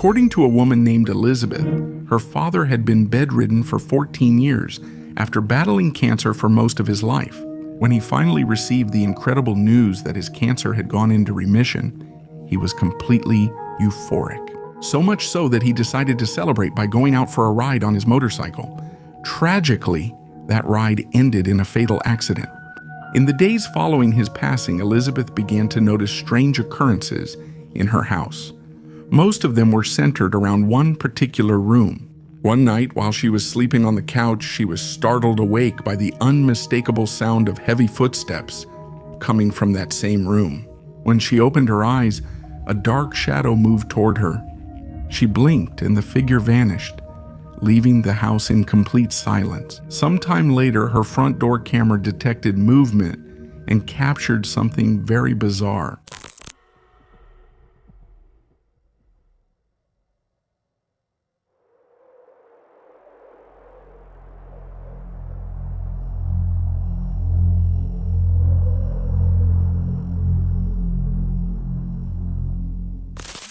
According to a woman named Elizabeth, her father had been bedridden for 14 years after battling cancer for most of his life. When he finally received the incredible news that his cancer had gone into remission, he was completely euphoric. So much so that he decided to celebrate by going out for a ride on his motorcycle. Tragically, that ride ended in a fatal accident. In the days following his passing, Elizabeth began to notice strange occurrences in her house. Most of them were centered around one particular room. One night, while she was sleeping on the couch, she was startled awake by the unmistakable sound of heavy footsteps coming from that same room. When she opened her eyes, a dark shadow moved toward her. She blinked and the figure vanished, leaving the house in complete silence. Sometime later, her front door camera detected movement and captured something very bizarre.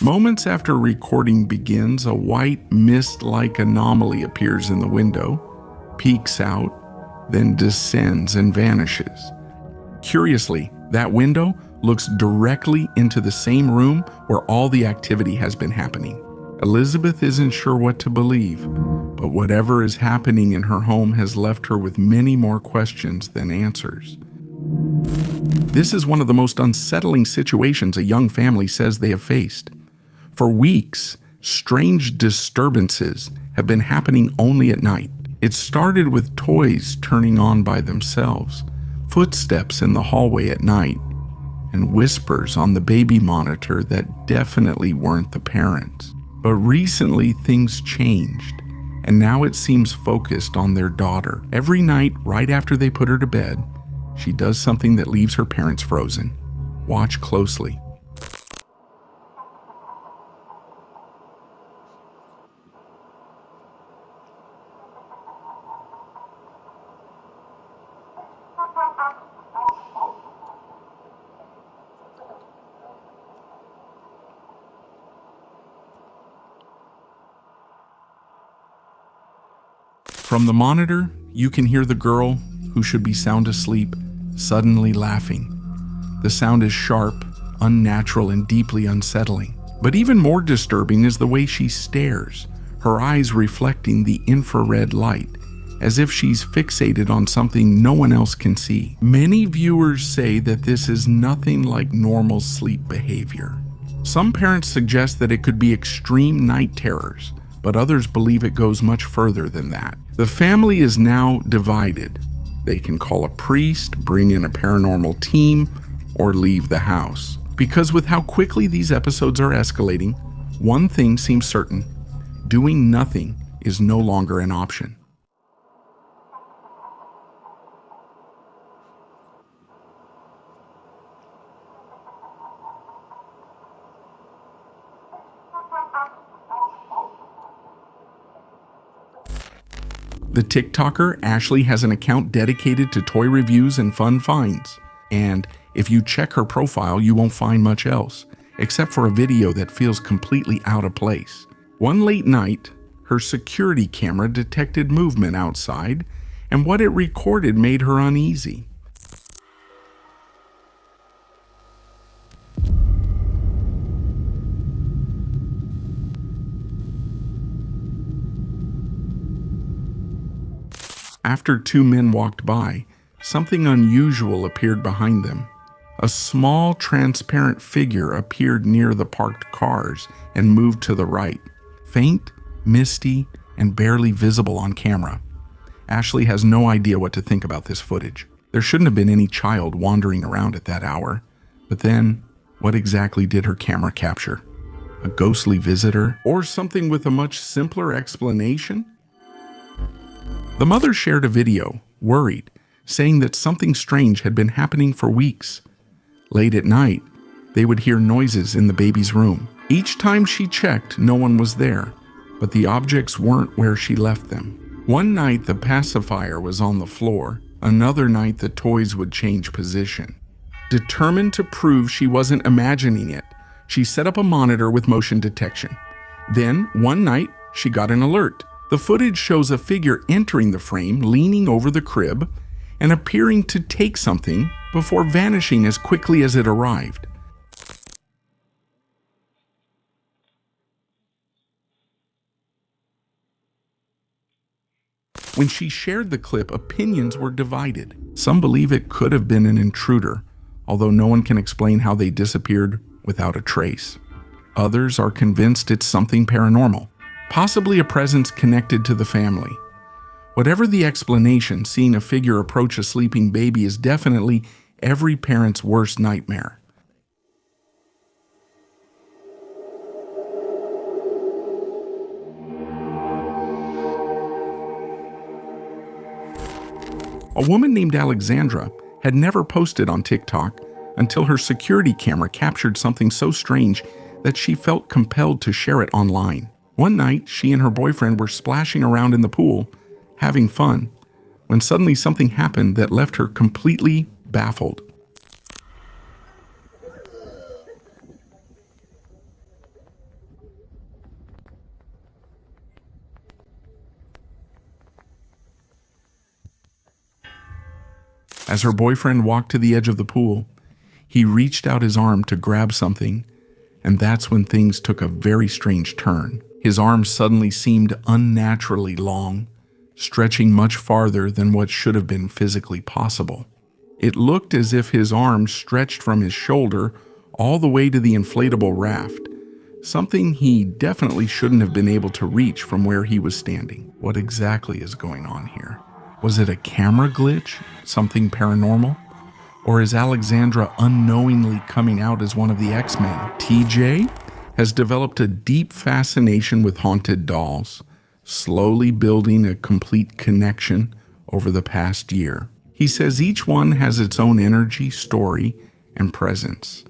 Moments after recording begins, a white mist-like anomaly appears in the window, peeks out, then descends and vanishes. Curiously, that window looks directly into the same room where all the activity has been happening. Elizabeth isn't sure what to believe, but whatever is happening in her home has left her with many more questions than answers. This is one of the most unsettling situations a young family says they have faced. For weeks, strange disturbances have been happening only at night. It started with toys turning on by themselves, footsteps in the hallway at night, and whispers on the baby monitor that definitely weren't the parents. But recently things changed, and now it seems focused on their daughter. Every night, right after they put her to bed, she does something that leaves her parents frozen. Watch closely. From the monitor, you can hear the girl, who should be sound asleep, suddenly laughing. The sound is sharp, unnatural, and deeply unsettling. But even more disturbing is the way she stares, her eyes reflecting the infrared light, as if she's fixated on something no one else can see. Many viewers say that this is nothing like normal sleep behavior. Some parents suggest that it could be extreme night terrors, but others believe it goes much further than that. The family is now divided. They can call a priest, bring in a paranormal team, or leave the house. Because with how quickly these episodes are escalating, one thing seems certain: doing nothing is no longer an option. The TikToker Ashley has an account dedicated to toy reviews and fun finds. And if you check her profile, you won't find much else, except for a video that feels completely out of place. One late night, her security camera detected movement outside, and what it recorded made her uneasy. After two men walked by, something unusual appeared behind them. A small, transparent figure appeared near the parked cars and moved to the right. Faint, misty, and barely visible on camera. Ashley has no idea what to think about this footage. There shouldn't have been any child wandering around at that hour. But then, what exactly did her camera capture? A ghostly visitor? Or something with a much simpler explanation? The mother shared a video, worried, saying that something strange had been happening for weeks. Late at night, they would hear noises in the baby's room. Each time she checked, no one was there, but the objects weren't where she left them. One night, the pacifier was on the floor. Another night, the toys would change position. Determined to prove she wasn't imagining it, she set up a monitor with motion detection. Then, one night, she got an alert. The footage shows a figure entering the frame, leaning over the crib, and appearing to take something before vanishing as quickly as it arrived. When she shared the clip, opinions were divided. Some believe it could have been an intruder, although no one can explain how they disappeared without a trace. Others are convinced it's something paranormal, possibly a presence connected to the family. Whatever the explanation, seeing a figure approach a sleeping baby is definitely every parent's worst nightmare. A woman named Alexandra had never posted on TikTok until her security camera captured something so strange that she felt compelled to share it online. One night, she and her boyfriend were splashing around in the pool, having fun, when suddenly something happened that left her completely baffled. As her boyfriend walked to the edge of the pool, he reached out his arm to grab something, and that's when things took a very strange turn. His arm suddenly seemed unnaturally long, stretching much farther than what should have been physically possible. It looked as if his arm stretched from his shoulder all the way to the inflatable raft, something he definitely shouldn't have been able to reach from where he was standing. What exactly is going on here? Was it a camera glitch? Something paranormal? Or is Alexandra unknowingly coming out as one of the X-Men? TJ has developed a deep fascination with haunted dolls, slowly building a complete connection over the past year. He says each one has its own energy, story, and presence.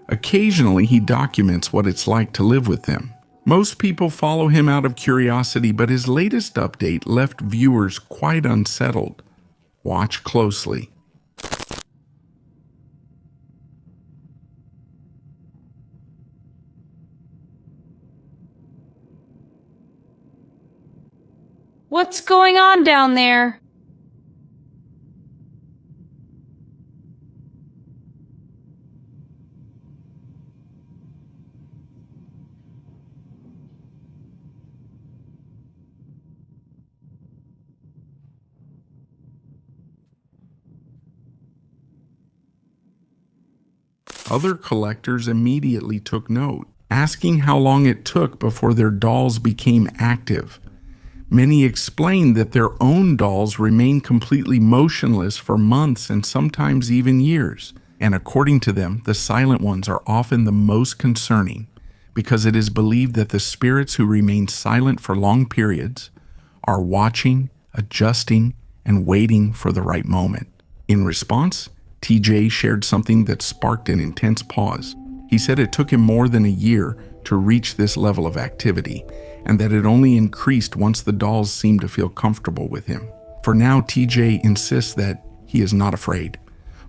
Occasionally, he documents what it's like to live with them. Most people follow him out of curiosity, but his latest update left viewers quite unsettled. Watch closely. What's going on down there? Other collectors immediately took note, asking how long it took before their dolls became active. Many explained that their own dolls remain completely motionless for months and sometimes even years. And according to them, the silent ones are often the most concerning, because it is believed that the spirits who remain silent for long periods are watching, adjusting, and waiting for the right moment. In response, TJ shared something that sparked an intense pause. He said it took him more than a year to reach this level of activity, and that it only increased once the dolls seemed to feel comfortable with him. For now, TJ insists that he is not afraid,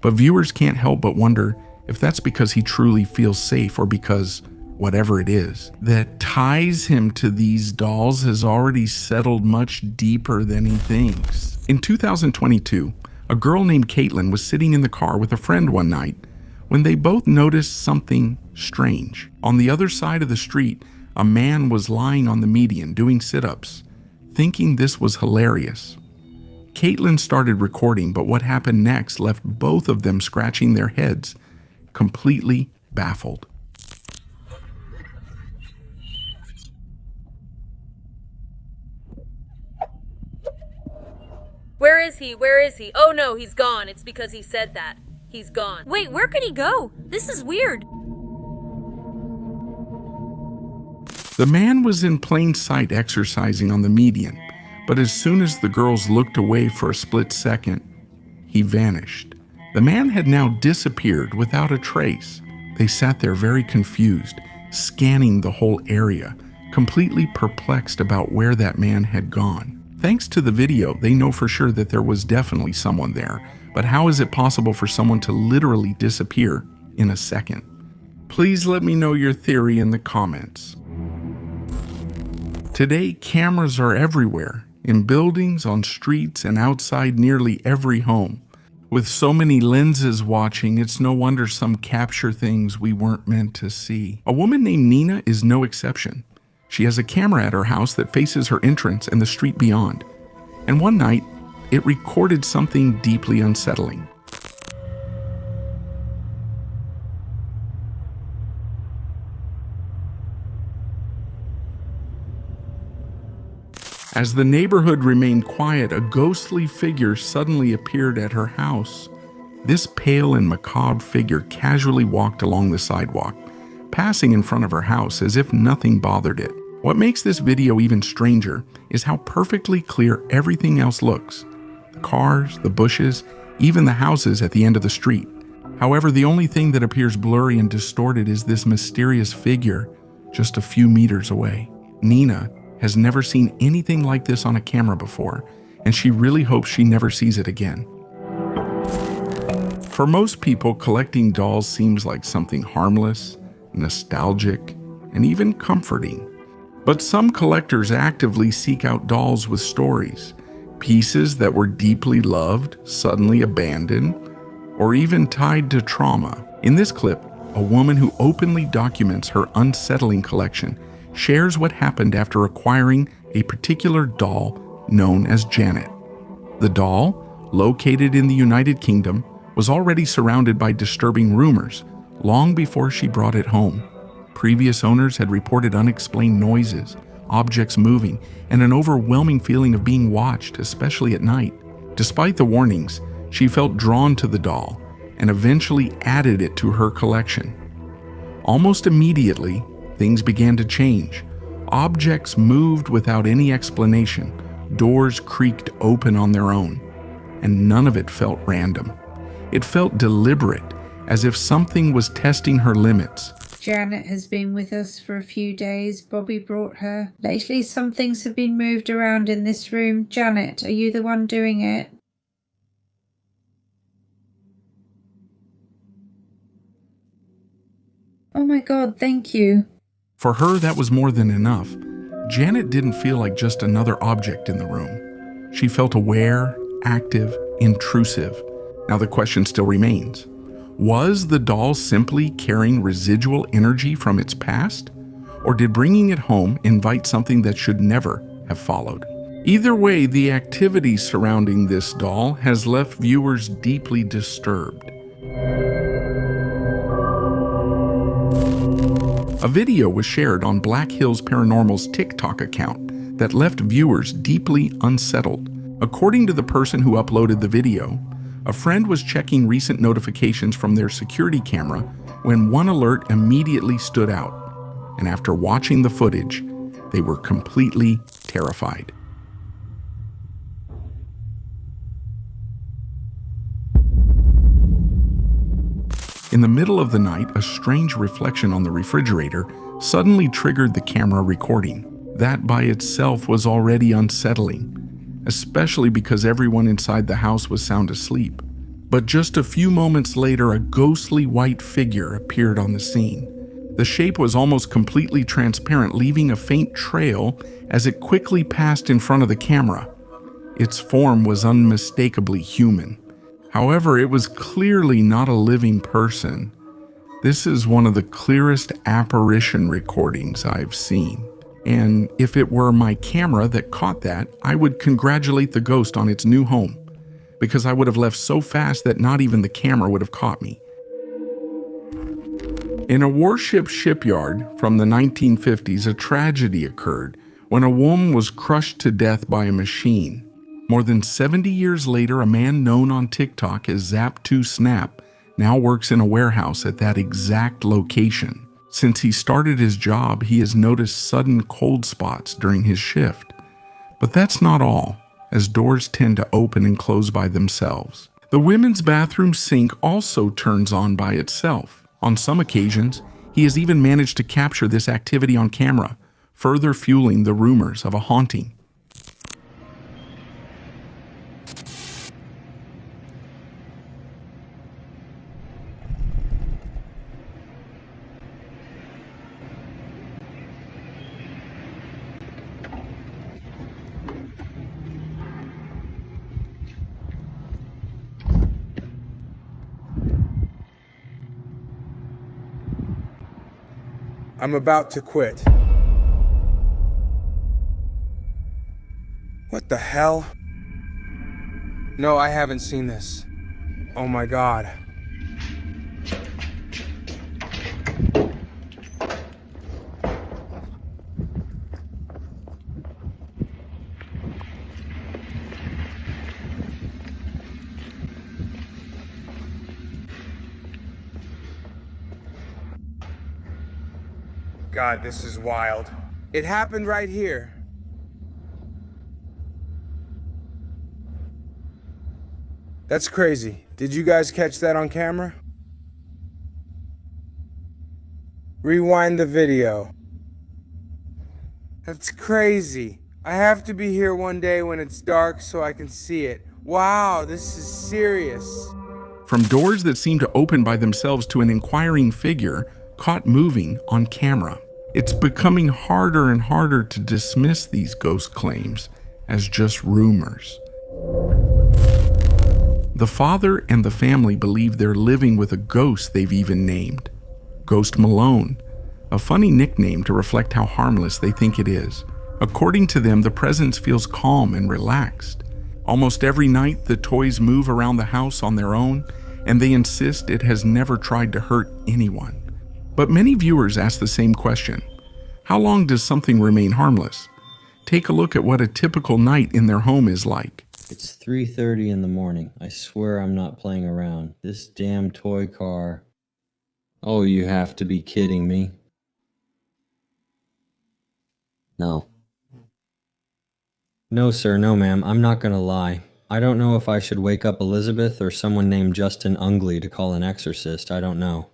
but viewers can't help but wonder if that's because he truly feels safe or because whatever it is that ties him to these dolls has already settled much deeper than he thinks. In 2022, a girl named Caitlin was sitting in the car with a friend one night when they both noticed something strange. On the other side of the street, a man was lying on the median doing sit-ups, thinking this was hilarious. Caitlin started recording, but what happened next left both of them scratching their heads, completely baffled. Where is he? Where is he? Oh no, he's gone. It's because he said that. He's gone. Wait, where could he go? This is weird. The man was in plain sight exercising on the median, but as soon as the girls looked away for a split second, he vanished. The man had now disappeared without a trace. They sat there very confused, scanning the whole area, completely perplexed about where that man had gone. Thanks to the video, they know for sure that there was definitely someone there, but how is it possible for someone to literally disappear in a second? Please let me know your theory in the comments. Today, cameras are everywhere, in buildings, on streets, and outside nearly every home. With so many lenses watching, it's no wonder some capture things we weren't meant to see. A woman named Nina is no exception. She has a camera at her house that faces her entrance and the street beyond. And one night, it recorded something deeply unsettling. As the neighborhood remained quiet, a ghostly figure suddenly appeared at her house. This pale and macabre figure casually walked along the sidewalk, passing in front of her house as if nothing bothered it. What makes this video even stranger is how perfectly clear everything else looks. The cars, the bushes, even the houses at the end of the street. However, the only thing that appears blurry and distorted is this mysterious figure just a few meters away. Nina has never seen anything like this on a camera before, and she really hopes she never sees it again. For most people, collecting dolls seems like something harmless, nostalgic, and even comforting. But some collectors actively seek out dolls with stories, pieces that were deeply loved, suddenly abandoned, or even tied to trauma. In this clip, a woman who openly documents her unsettling collection shares what happened after acquiring a particular doll known as Janet. The doll, located in the United Kingdom, was already surrounded by disturbing rumors long before she brought it home. Previous owners had reported unexplained noises, objects moving, and an overwhelming feeling of being watched, especially at night. Despite the warnings, she felt drawn to the doll and eventually added it to her collection. Almost immediately, things began to change. Objects moved without any explanation. Doors creaked open on their own. And none of it felt random. It felt deliberate, as if something was testing her limits. Janet has been with us for a few days. Bobby brought her. Lately, some things have been moved around in this room. Janet, are you the one doing it? Oh my God, thank you. For her, that was more than enough. Janet didn't feel like just another object in the room. She felt aware, active, intrusive. Now the question still remains. Was the doll simply carrying residual energy from its past? Or did bringing it home invite something that should never have followed? Either way, the activity surrounding this doll has left viewers deeply disturbed. A video was shared on Black Hills Paranormal's TikTok account that left viewers deeply unsettled. According to the person who uploaded the video, a friend was checking recent notifications from their security camera when one alert immediately stood out. And after watching the footage, they were completely terrified. In the middle of the night, a strange reflection on the refrigerator suddenly triggered the camera recording. That by itself was already unsettling, especially because everyone inside the house was sound asleep. But just a few moments later, a ghostly white figure appeared on the scene. The shape was almost completely transparent, leaving a faint trail as it quickly passed in front of the camera. Its form was unmistakably human. However, it was clearly not a living person. This is one of the clearest apparition recordings I've seen. And if it were my camera that caught that, I would congratulate the ghost on its new home, because I would have left so fast that not even the camera would have caught me. In a warship shipyard from the 1950s, a tragedy occurred when a woman was crushed to death by a machine. More than 70 years later, a man known on TikTok as Zap2Snap now works in a warehouse at that exact location. Since he started his job, he has noticed sudden cold spots during his shift. But that's not all, as doors tend to open and close by themselves. The women's bathroom sink also turns on by itself. On some occasions, he has even managed to capture this activity on camera, further fueling the rumors of a haunting. I'm about to quit. What the hell? No, I haven't seen this. Oh my god. God, this is wild. It happened right here. That's crazy. Did you guys catch that on camera? Rewind the video. That's crazy. I have to be here one day when it's dark so I can see it. Wow, this is serious. From doors that seem to open by themselves to an inquiring figure caught moving on camera. It's becoming harder and harder to dismiss these ghost claims as just rumors. The father and the family believe they're living with a ghost they've even named, Ghost Malone, a funny nickname to reflect how harmless they think it is. According to them, the presence feels calm and relaxed. Almost every night, the toys move around the house on their own, and they insist it has never tried to hurt anyone. But many viewers ask the same question. How long does something remain harmless? Take a look at what a typical night in their home is like. It's 3:30 in the morning. I swear I'm not playing around. This damn toy car. Oh, you have to be kidding me. No. No, sir, no, ma'am. I'm not gonna lie. I don't know if I should wake up Elizabeth or someone named Justin Ungley to call an exorcist. I don't know.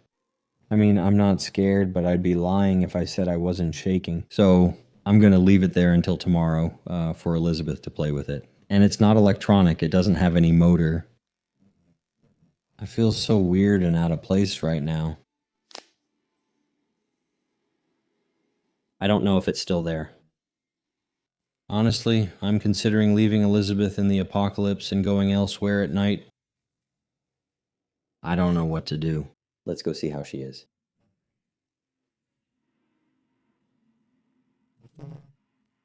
I mean, I'm not scared, but I'd be lying if I said I wasn't shaking. So I'm gonna leave it there until tomorrow for Elizabeth to play with it. And it's not electronic. It doesn't have any motor. I feel so weird and out of place right now. I don't know if it's still there. Honestly, I'm considering leaving Elizabeth in the apocalypse and going elsewhere at night. I don't know what to do. Let's go see how she is.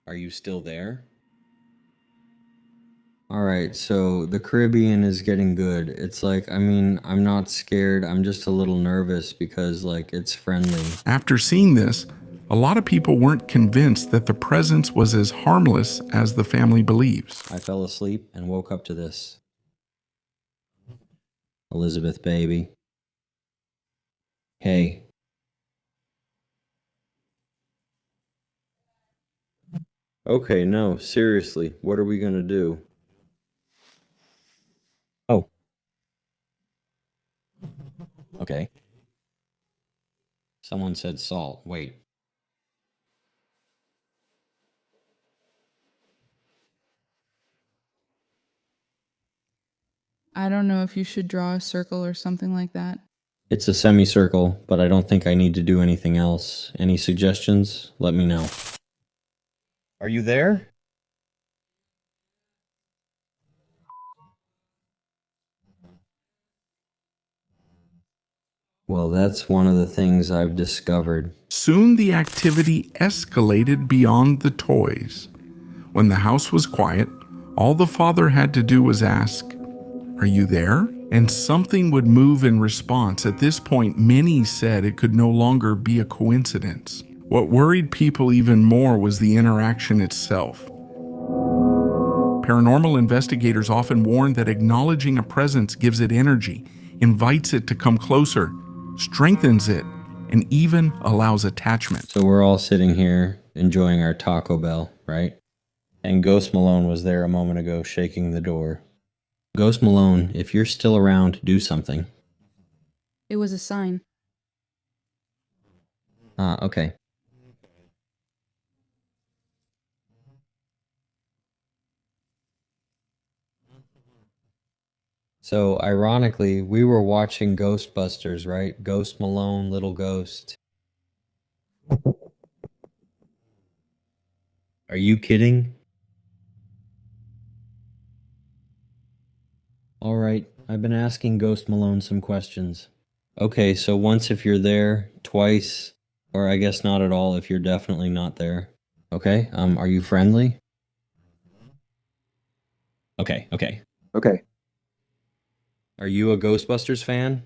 Are you still there? Alright, so the Caribbean is getting good. It's like, I mean, I'm not scared. I'm just a little nervous because, like, it's friendly. After seeing this, a lot of people weren't convinced that the presence was as harmless as the family believes. I fell asleep and woke up to this. Elizabeth, baby. Hey. Okay, no, seriously, what are we gonna do? Oh. Okay. Someone said salt. Wait. I don't know if you should draw a circle or something like that. It's a semicircle, but I don't think I need to do anything else. Any suggestions? Let me know. Are you there? Well, that's one of the things I've discovered. Soon the activity escalated beyond the toys. When the house was quiet, all the father had to do was ask, "Are you there?" And something would move in response. At this point, many said it could no longer be a coincidence. What worried people even more was the interaction itself. Paranormal investigators often warn that acknowledging a presence gives it energy, invites it to come closer, strengthens it, and even allows attachment. So we're all sitting here enjoying our Taco Bell, right? And Ghost Malone was there a moment ago shaking the door. Ghost Malone, if you're still around, do something. It was a sign. Okay. So, ironically, we were watching Ghostbusters, right? Ghost Malone, Little Ghost. Are you kidding? Alright, I've been asking Ghost Malone some questions. Okay, so once if you're there, twice, Or I guess not at all if you're definitely not there. Okay, are you friendly? Okay. Okay. Are you a Ghostbusters fan?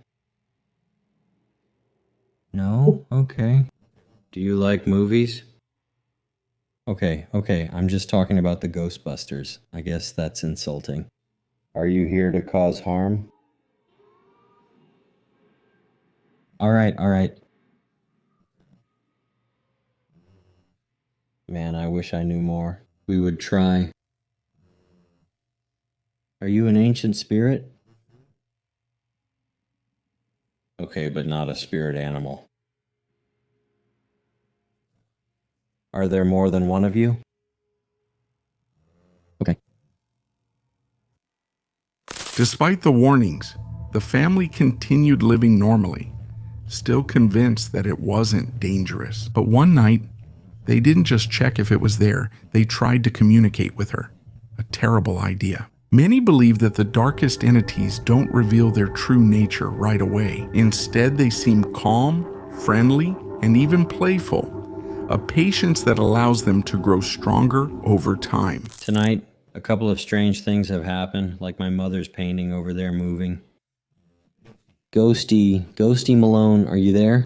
No? Okay. Do you like movies? Okay, I'm just talking about the Ghostbusters. I guess that's insulting. Are you here to cause harm? Alright. Man, I wish I knew more. We would try. Are you an ancient spirit? Okay, but not a spirit animal. Are there more than one of you? Okay. Despite the warnings, the family continued living normally, still convinced that it wasn't dangerous. But one night, they didn't just check if it was there, they tried to communicate with her. A terrible idea. Many believe that the darkest entities don't reveal their true nature right away. Instead, they seem calm, friendly, and even playful, a patience that allows them to grow stronger over time. Tonight, a couple of strange things have happened, like my mother's painting over there moving. Ghosty Malone, are you there?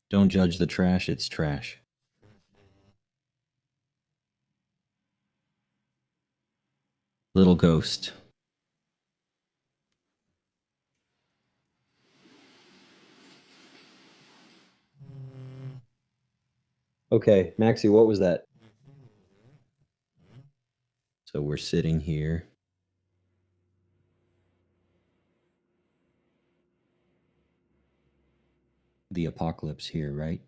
Don't judge the trash, it's trash. Little ghost. Okay, Maxie, what was that? So we're sitting here. The apocalypse here, right?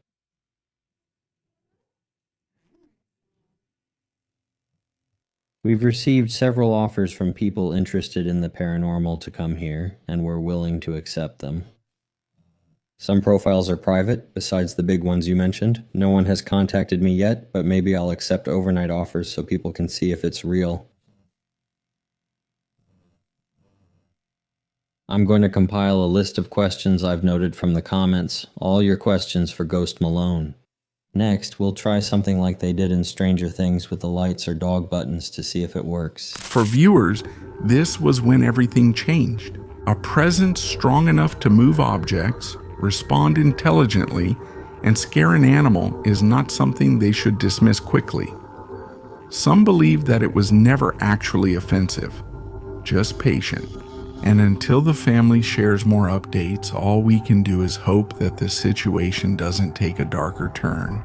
We've received several offers from people interested in the paranormal to come here, and we're willing to accept them. Some profiles are private, besides the big ones you mentioned. No one has contacted me yet, but maybe I'll accept overnight offers so people can see if it's real. I'm going to compile a list of questions I've noted from the comments, all your questions for Ghost Malone. Next, we'll try something like they did in Stranger Things with the lights or dog buttons to see if it works. For viewers, this was when everything changed. A presence strong enough to move objects, respond intelligently, and scare an animal is not something they should dismiss quickly. Some believe that it was never actually offensive, just patient. And until the family shares more updates, all we can do is hope that the situation doesn't take a darker turn.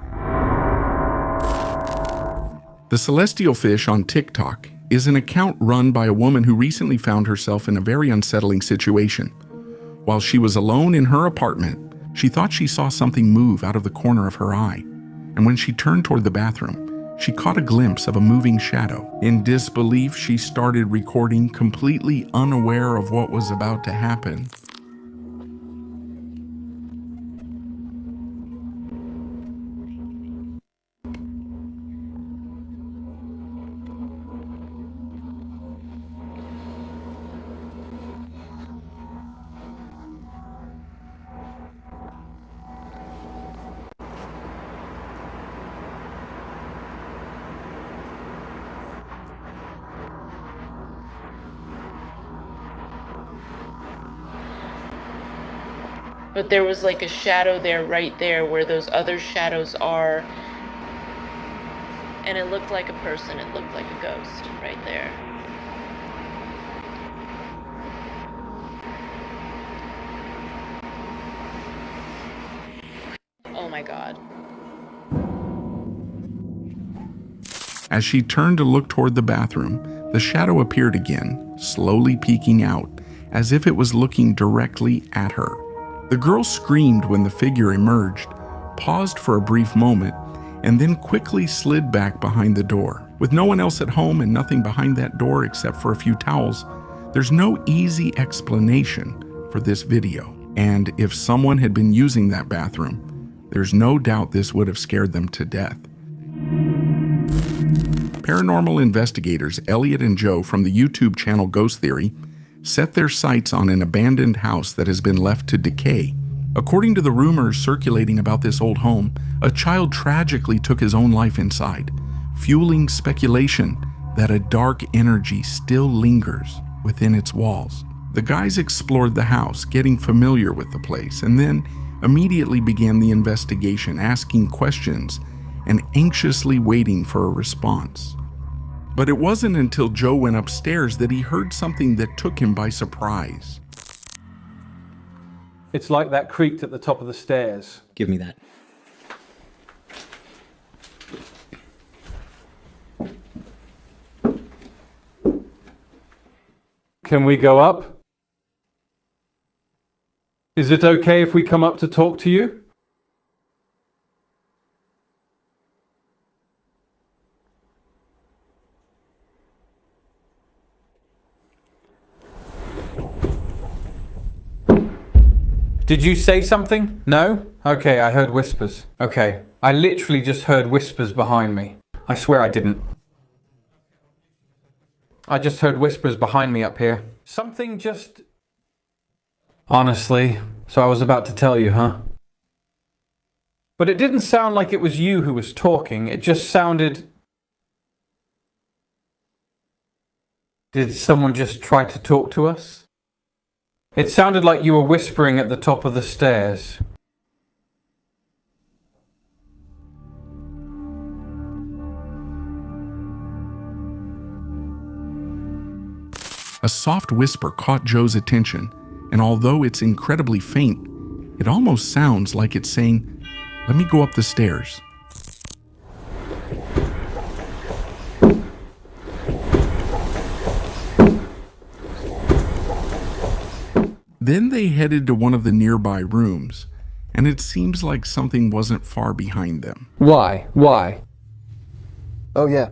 The Celestial Fish on TikTok is an account run by a woman who recently found herself in a very unsettling situation. While she was alone in her apartment, she thought she saw something move out of the corner of her eye. And when she turned toward the bathroom, she caught a glimpse of a moving shadow. In disbelief, she started recording, completely unaware of what was about to happen. But there was like a shadow there, right there, where those other shadows are. And it looked like a person, it looked like a ghost, right there. Oh my God. As she turned to look toward the bathroom, the shadow appeared again, slowly peeking out, as if it was looking directly at her. The girl screamed when the figure emerged, paused for a brief moment, and then quickly slid back behind the door. With no one else at home and nothing behind that door except for a few towels, there's no easy explanation for this video. And if someone had been using that bathroom, there's no doubt this would have scared them to death. Paranormal investigators Elliot and Joe from the YouTube channel Ghost Theory set their sights on an abandoned house that has been left to decay. According to the rumors circulating about this old home, a child tragically took his own life inside, fueling speculation that a dark energy still lingers within its walls. The guys explored the house, getting familiar with the place, and then immediately began the investigation, asking questions and anxiously waiting for a response. But it wasn't until Joe went upstairs that he heard something that took him by surprise. It's like that creaked at the top of the stairs. Give me that. Can we go up? Is it okay if we come up to talk to you? Did you say something? No? Okay, I heard whispers. Okay, I literally just heard whispers behind me. I swear I didn't. I just heard whispers behind me up here. Something just... Honestly, so I was about to tell you, huh? But it didn't sound like it was you who was talking. It just sounded... Did someone just try to talk to us? It sounded like you were whispering at the top of the stairs. A soft whisper caught Joe's attention, and although it's incredibly faint, it almost sounds like it's saying, "Let me go up the stairs." Then they headed to one of the nearby rooms, and it seems like something wasn't far behind them. Why? Why? Oh, yeah.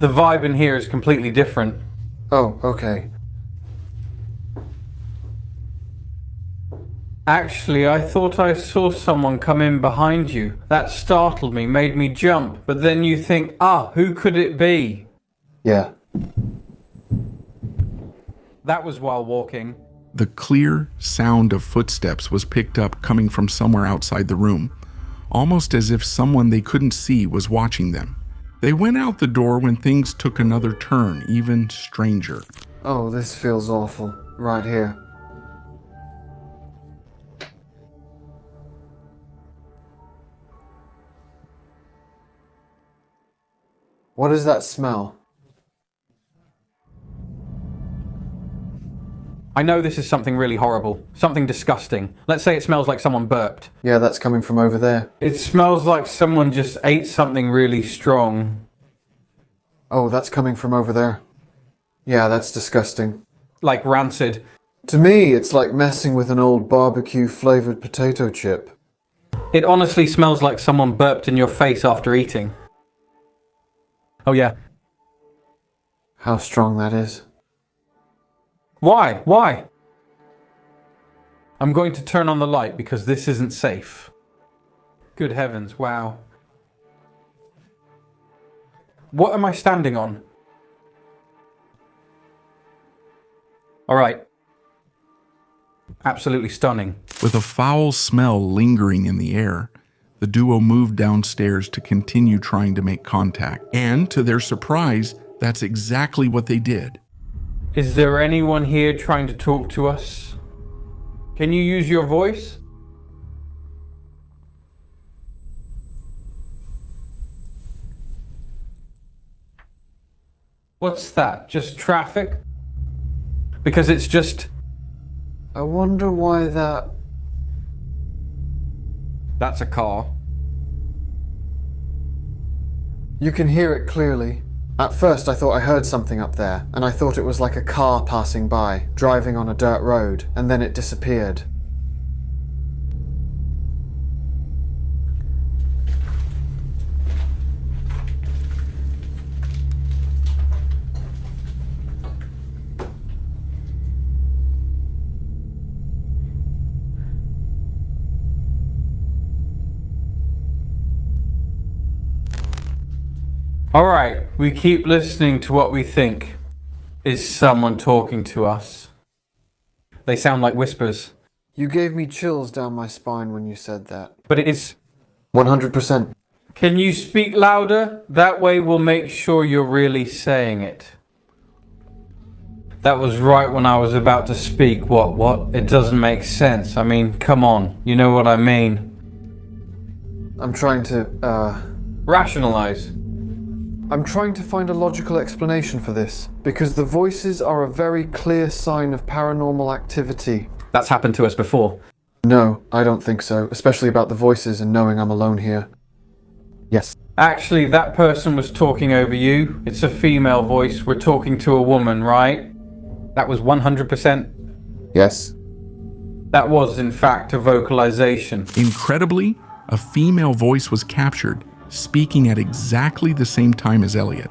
The vibe in here is completely different. Oh, okay. Actually, I thought I saw someone come in behind you. That startled me, made me jump. But then you think, who could it be? Yeah. That was while walking. The clear sound of footsteps was picked up coming from somewhere outside the room, almost as if someone they couldn't see was watching them. They went out the door when things took another turn, even stranger. Oh, this feels awful. Right here. What is that smell? I know this is something really horrible, something disgusting. Let's say it smells like someone burped. Yeah, that's coming from over there. It smells like someone just ate something really strong. Oh, that's coming from over there. Yeah, that's disgusting. Like rancid. To me, it's like messing with an old barbecue-flavored potato chip. It honestly smells like someone burped in your face after eating. Oh yeah. How strong that is. Why? Why? I'm going to turn on the light because this isn't safe. Good heavens, wow. What am I standing on? Alright. Absolutely stunning. With a foul smell lingering in the air, the duo moved downstairs to continue trying to make contact. And to their surprise, that's exactly what they did. Is there anyone here trying to talk to us? Can you use your voice? What's that? Just traffic? Because it's just... I wonder why that... That's a car. You can hear it clearly. At first I thought I heard something up there, and I thought it was like a car passing by, driving on a dirt road, and then it disappeared. Alright, we keep listening to what we think. Is someone talking to us? They sound like whispers. You gave me chills down my spine when you said that. But it is... 100%. Can you speak louder? That way we'll make sure you're really saying it. That was right when I was about to speak. What? It doesn't make sense. I mean, come on. You know what I mean. I'm trying to, Rationalize. I'm trying to find a logical explanation for this, because the voices are a very clear sign of paranormal activity. That's happened to us before. No, I don't think so, especially about the voices and knowing I'm alone here. Yes. Actually, that person was talking over you. It's a female voice. We're talking to a woman, right? That was 100%? Yes. That was, in fact, a vocalization. Incredibly, a female voice was captured, speaking at exactly the same time as Elliot.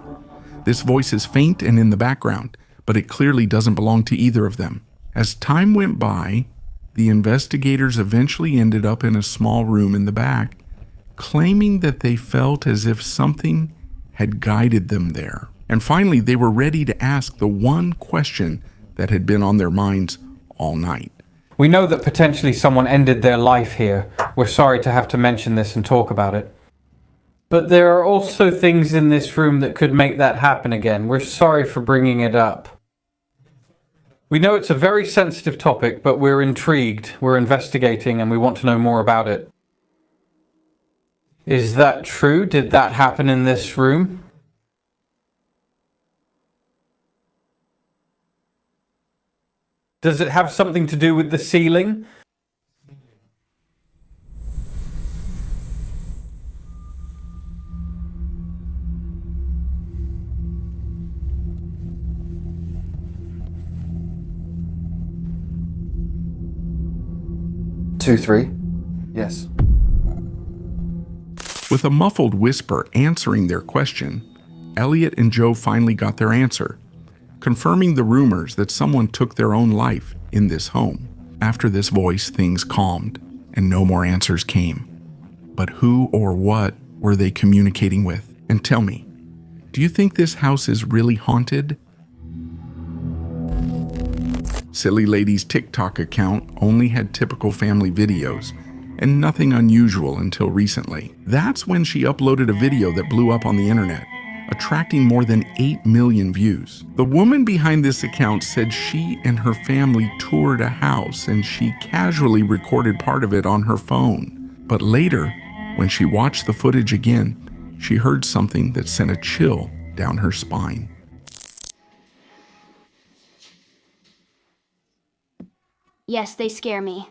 This voice is faint and in the background, but it clearly doesn't belong to either of them. As time went by, the investigators eventually ended up in a small room in the back, claiming that they felt as if something had guided them there. And finally, they were ready to ask the one question that had been on their minds all night. We know that potentially someone ended their life here. We're sorry to have to mention this and talk about it. But there are also things in this room that could make that happen again. We're sorry for bringing it up. We know it's a very sensitive topic, but we're intrigued, we're investigating, and we want to know more about it. Is that true? Did that happen in this room? Does it have something to do with the ceiling? Two, three. Yes. With a muffled whisper answering their question, Elliot and Joe finally got their answer, confirming the rumors that someone took their own life in this home. After this voice, things calmed, and no more answers came. But who or what were they communicating with? And tell me, do you think this house is really haunted? Silly Lady's TikTok account only had typical family videos, and nothing unusual until recently. That's when she uploaded a video that blew up on the internet, attracting more than 8 million views. The woman behind this account said she and her family toured a house and she casually recorded part of it on her phone. But later, when she watched the footage again, she heard something that sent a chill down her spine. Yes, they scare me.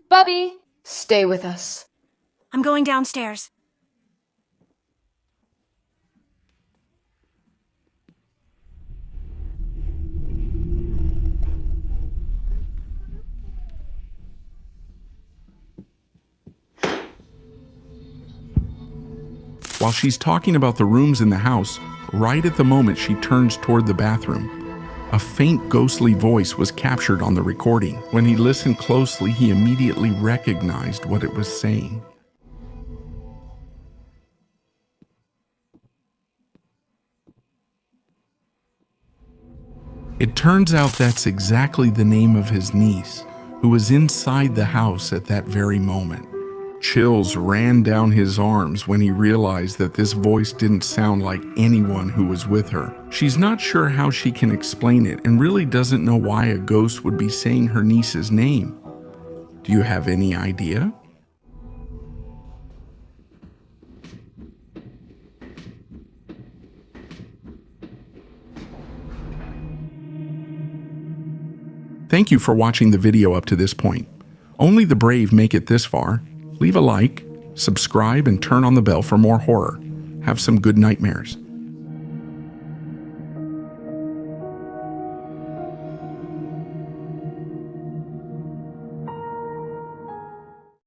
Bubby! Stay with us. I'm going downstairs. While she's talking about the rooms in the house, right at the moment she turns toward the bathroom, a faint ghostly voice was captured on the recording. When he listened closely, he immediately recognized what it was saying. It turns out that's exactly the name of his niece, who was inside the house at that very moment. Chills ran down his arms when he realized that this voice didn't sound like anyone who was with her. She's not sure how she can explain it and really doesn't know why a ghost would be saying her niece's name. Do you have any idea? Thank you for watching the video up to this point. Only the brave make it this far. Leave a like, subscribe, and turn on the bell for more horror. Have some good nightmares.